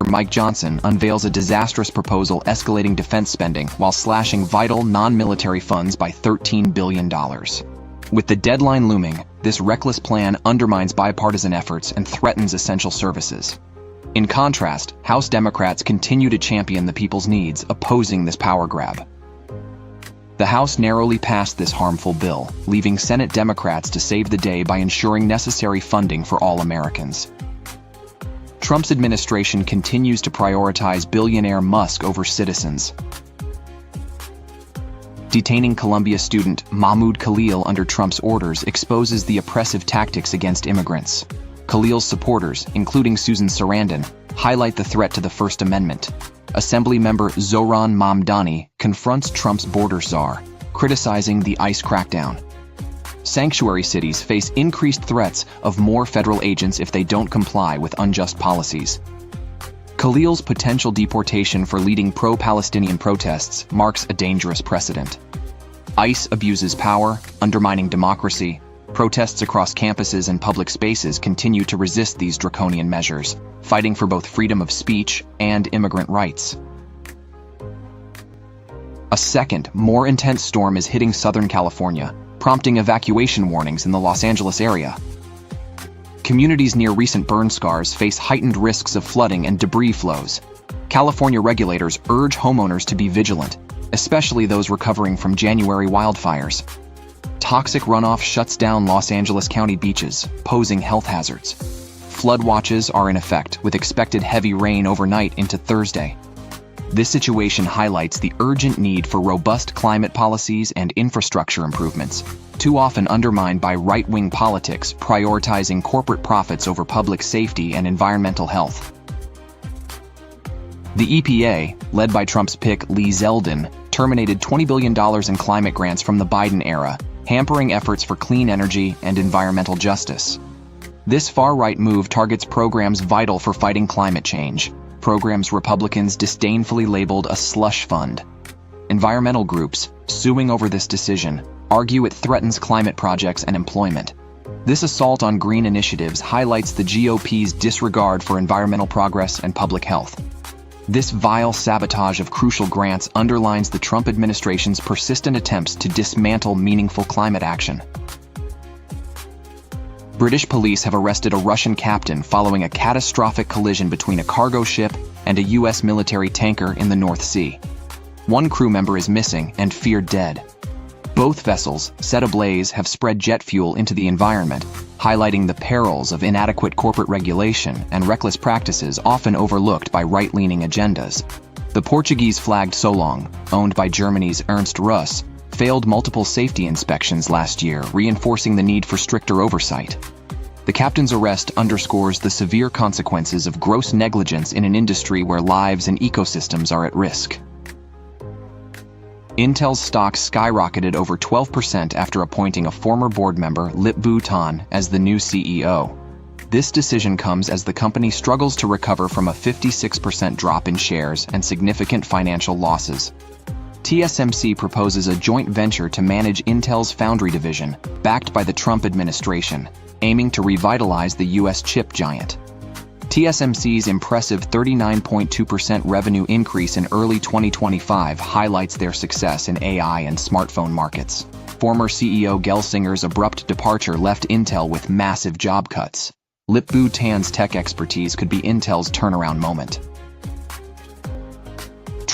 Senator Mike Johnson unveils a disastrous proposal escalating defense spending while slashing vital non-military funds by $13 billion. With the deadline looming, this reckless plan undermines bipartisan efforts and threatens essential services. In contrast, House Democrats continue to champion the people's needs, opposing this power grab. The House narrowly passed this harmful bill, leaving Senate Democrats to save the day by ensuring necessary funding for all Americans. Trump's administration continues to prioritize billionaire Musk over citizens. Detaining Columbia student Mahmoud Khalil under Trump's orders exposes the oppressive tactics against immigrants. Khalil's supporters, including Susan Sarandon, highlight the threat to the First Amendment. Assembly member Zohran Mamdani confronts Trump's border czar, criticizing the ICE crackdown. Sanctuary cities face increased threats of more federal agents if they don't comply with unjust policies. Khalil's potential deportation for leading pro-Palestinian protests marks a dangerous precedent. ICE abuses power, undermining democracy. Protests across campuses and public spaces continue to resist these draconian measures, fighting for both freedom of speech and immigrant rights. A second, more intense storm is hitting Southern California, prompting evacuation warnings in the Los Angeles area. Communities near recent burn scars face heightened risks of flooding and debris flows. California regulators urge homeowners to be vigilant, especially those recovering from January wildfires. Toxic runoff shuts down Los Angeles County beaches, posing health hazards. Flood watches are in effect, with expected heavy rain overnight into Thursday. This situation highlights the urgent need for robust climate policies and infrastructure improvements, too often undermined by right-wing politics prioritizing corporate profits over public safety and environmental health. The EPA, led by Trump's pick Lee Zeldin, terminated $20 billion in climate grants from the Biden era, hampering efforts for clean energy and environmental justice. This far-right move targets programs vital for fighting climate change, programs Republicans disdainfully labeled a slush fund. Environmental groups, suing over this decision, argue it threatens climate projects and employment. This assault on green initiatives highlights the GOP's disregard for environmental progress and public health. This vile sabotage of crucial grants underlines the Trump administration's persistent attempts to dismantle meaningful climate action. British police have arrested a Russian captain following a catastrophic collision between a cargo ship and a U.S. military tanker in the North Sea. One crew member is missing and feared dead. Both vessels, set ablaze, have spread jet fuel into the environment, highlighting the perils of inadequate corporate regulation and reckless practices often overlooked by right-leaning agendas. The Portuguese-flagged Solong, owned by Germany's Ernst Russ, failed multiple safety inspections last year, reinforcing the need for stricter oversight. The captain's arrest underscores the severe consequences of gross negligence in an industry where lives and ecosystems are at risk. Intel's stock skyrocketed over 12% after appointing a former board member, Lip-Bu Tan, as the new CEO. This decision comes as the company struggles to recover from a 56% drop in shares and significant financial losses. TSMC proposes a joint venture to manage Intel's foundry division, backed by the Trump administration, aiming to revitalize the U.S. chip giant. TSMC's impressive 39.2% revenue increase in early 2025 highlights their success in AI and smartphone markets. Former CEO Gelsinger's abrupt departure left Intel with massive job cuts. Lip-Bu Tan's tech expertise could be Intel's turnaround moment.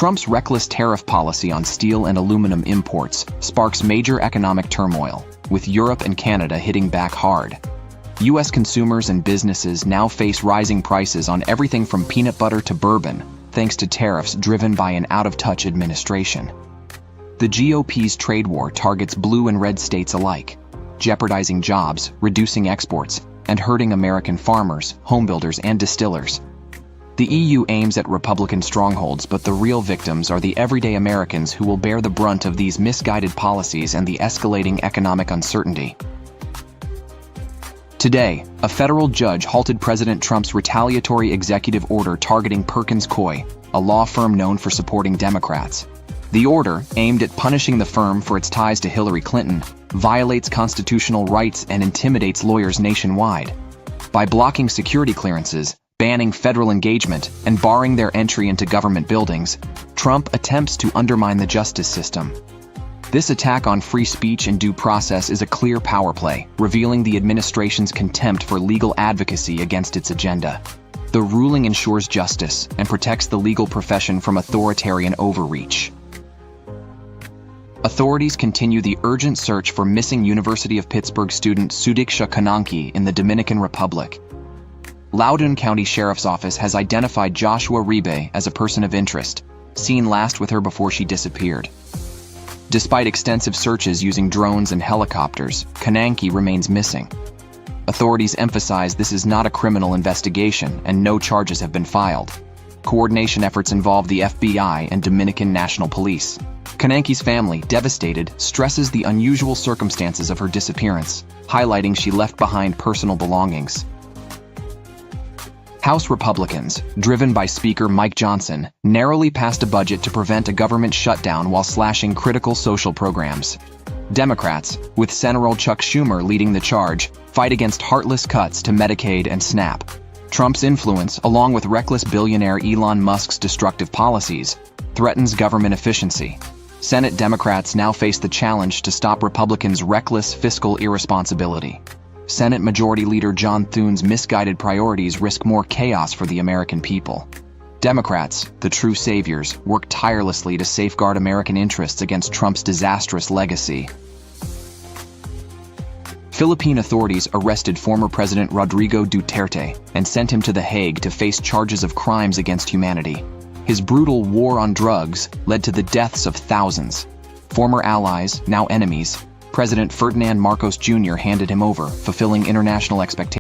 Trump's reckless tariff policy on steel and aluminum imports sparks major economic turmoil, with Europe and Canada hitting back hard. U.S. consumers and businesses now face rising prices on everything from peanut butter to bourbon, thanks to tariffs driven by an out-of-touch administration. The GOP's trade war targets blue and red states alike, jeopardizing jobs, reducing exports, and hurting American farmers, homebuilders, and distillers. The EU aims at Republican strongholds, but the real victims are the everyday Americans who will bear the brunt of these misguided policies and the escalating economic uncertainty. Today, a federal judge halted President Trump's retaliatory executive order targeting Perkins Coie, a law firm known for supporting Democrats. The order, aimed at punishing the firm for its ties to Hillary Clinton, violates constitutional rights and intimidates lawyers nationwide. By blocking security clearances, banning federal engagement and barring their entry into government buildings, Trump attempts to undermine the justice system. This attack on free speech and due process is a clear power play, revealing the administration's contempt for legal advocacy against its agenda. The ruling ensures justice and protects the legal profession from authoritarian overreach. Authorities continue the urgent search for missing University of Pittsburgh student Sudiksha Kananki in the Dominican Republic. Loudoun County Sheriff's Office has identified Joshua Ribe as a person of interest, seen last with her before she disappeared. Despite extensive searches using drones and helicopters, Kananki remains missing. Authorities emphasize this is not a criminal investigation and no charges have been filed. Coordination efforts involve the FBI and Dominican National Police. Kananki's family, devastated, stresses the unusual circumstances of her disappearance, highlighting she left behind personal belongings. House Republicans, driven by Speaker Mike Johnson, narrowly passed a budget to prevent a government shutdown while slashing critical social programs. Democrats, with Senator Chuck Schumer leading the charge, fight against heartless cuts to Medicaid and SNAP. Trump's influence, along with reckless billionaire Elon Musk's destructive policies, threatens government efficiency. Senate Democrats now face the challenge to stop Republicans' reckless fiscal irresponsibility. Senate Majority Leader John Thune's misguided priorities risk more chaos for the American people. Democrats, the true saviors, work tirelessly to safeguard American interests against Trump's disastrous legacy. Philippine authorities arrested former President Rodrigo Duterte and sent him to The Hague to face charges of crimes against humanity. His brutal war on drugs led to the deaths of thousands. Former allies, now enemies, President Ferdinand Marcos Jr. handed him over, fulfilling international expectations.